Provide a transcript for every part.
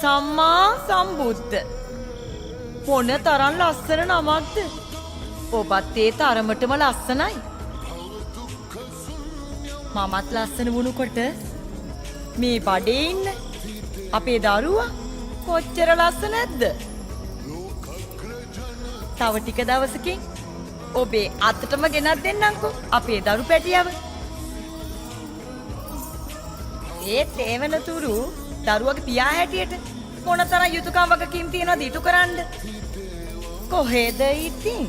සම්මා සම්බුද්ධ. මොන තරම් ලස්සන නමක්ද. ඔබත් ඒ තරමටම ලස්සනයි. මමත් ලස්සන වුණුකොට මේ බඩේ ඉන්න අපේ දරුවා කොච්චර ලස්සනද. තව ටික දවසකින් ඔබේ අතටම ගෙනත් දෙන්නම්කෝ අපේ දරු පැටියව. ඒත් ඒ වෙනතුරු දරුවගේ පියා හැටියට මොනතරම් යුතුයකම් වගකීම් තියනවද ඉටු කරන්න. කොහෙද ඉතින්?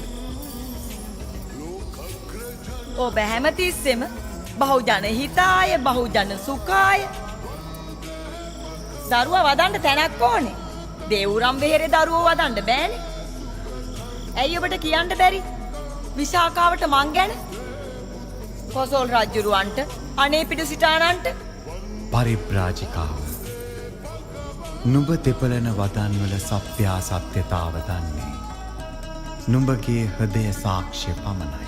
ඔබ හැමතිස්සෙම බහුජන හිතාය බහුජන සුඛාය. දරුවා වදන්න තැනක් ඕනේ. දේවුරම් වෙහෙරේ දරුවෝ වදන්න බෑනේ. ඇයි ඔබට කියන්න බැරි විශාකාවට මං ගැන? කොසල් රජුරවන්ට අනේ පිට සිටානන්ට පරිබ්‍රාජිකාව, නුඹ දෙපළන වදන්වල සත්‍යාසත්‍යතාව දන්නේ නුඹගේ හෘදය සාක්ෂ්‍ය පමණයි.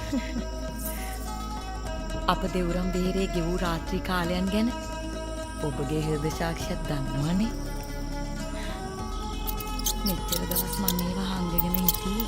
අප දෙවුරම් වෙහෙරේ ගෙවූ රාත්‍රී කාලයන් ගැන ඔබගේ හෘද සාක්ෂියක් දන්නවනේ. මෙච්චර දවස් මම මේවා හංගගෙන හිටියේ.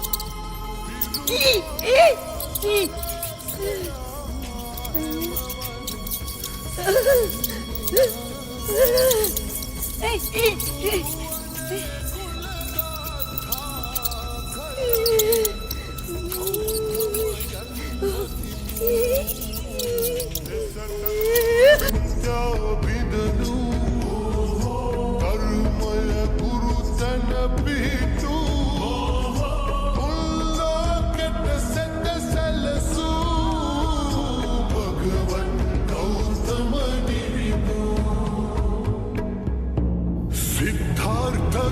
Siddhartha